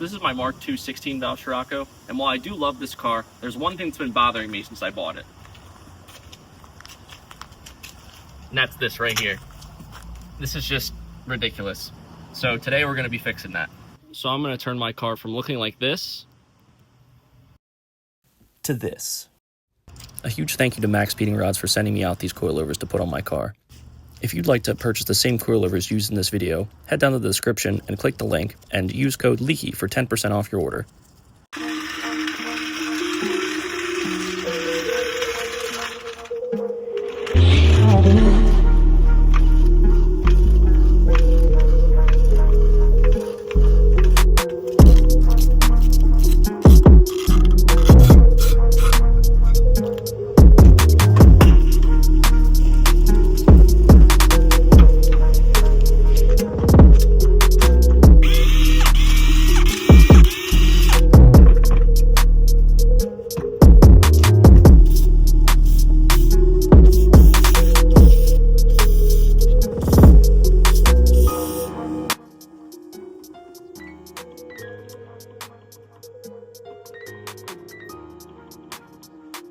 So this is my Mk2 16v Scirocco, and while I do love this car, there's one thing that's been bothering me since I bought it. And that's this right here. This is just ridiculous. So today we're going to be fixing that. So I'm going to turn my car from looking like this to this. A huge thank you to Max Speeding Rods for sending me out these coilovers to put on my car. If you'd like to purchase the same coilovers used in this video, head down to the description and click the link and use code LEAKY for 10% off your order.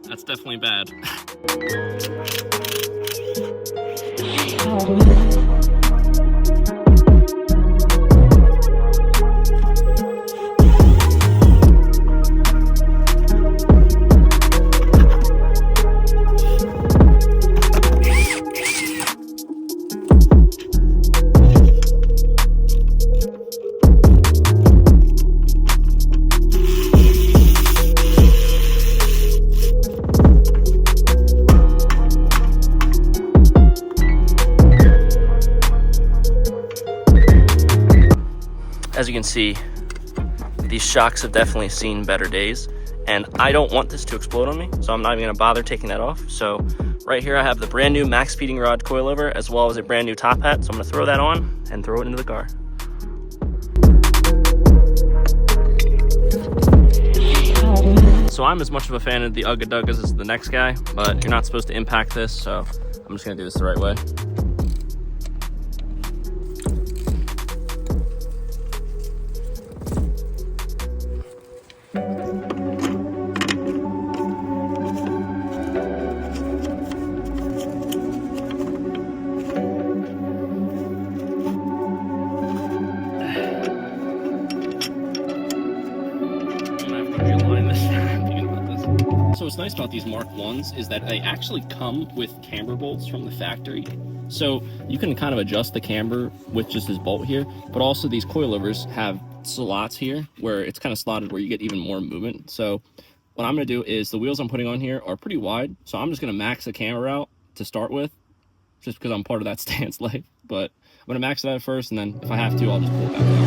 That's definitely bad. As you can see, these shocks have definitely seen better days, and I don't want this to explode on me, so I'm not even gonna bother taking that off. So right here I have the brand new Max Speeding Rod coilover as well as a brand new top hat, so I'm gonna throw that on and throw it into the car. So I'm as much of a fan of the Ugga Duggas as the next guy, but you're not supposed to impact this, so I'm just gonna do this the right way. So what's nice about these Mark 1s is that they actually come with camber bolts from the factory. So you can kind of adjust the camber with just this bolt here, but also these coilovers have slots here where it's kind of slotted where you get even more movement. So what I'm going to do is the wheels I'm putting on here are pretty wide. So I'm just going to max the camber out to start with, just because I'm part of that stance life. But I'm going to max it out first, and then if I have to, I'll just pull it back out.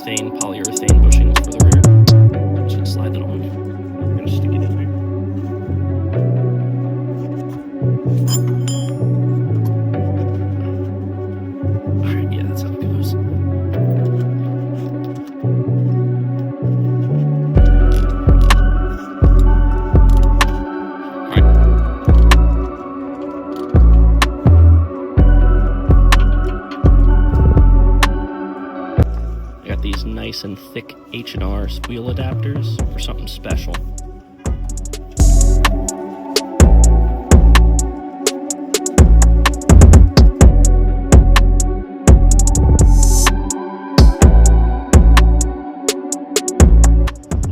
Polyurethane bushings for the rear. I'm just gonna slide that on. I'm gonna stick it in there. Alright, yeah, that's how it goes. These nice and thick H&R wheel adapters for something special.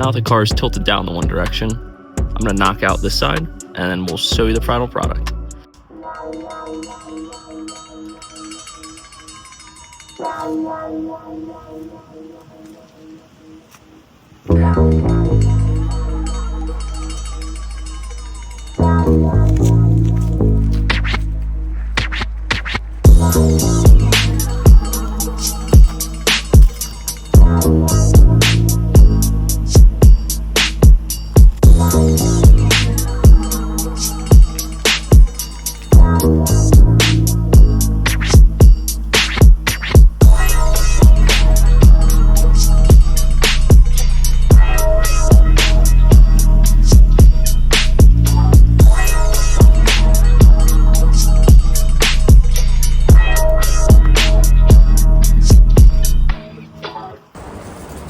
Now that the car is tilted down the one direction, I'm going to knock out this side, and then we'll show you the final product.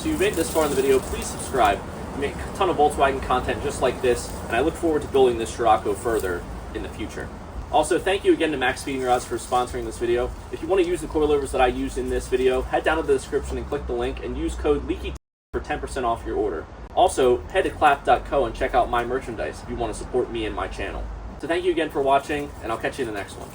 So you made this far in the video, please subscribe. We make a ton of Volkswagen content just like this, and I look forward to building this Scirocco further in the future. Also, thank you again to Max Speeding Rods for sponsoring this video. If you want to use the coilovers that I used in this video, head down to the description and click the link and use code LEAKY for 10% off your order. Also, head to clap.co and check out my merchandise if you want to support me and my channel. So thank you again for watching, and I'll catch you in the next one.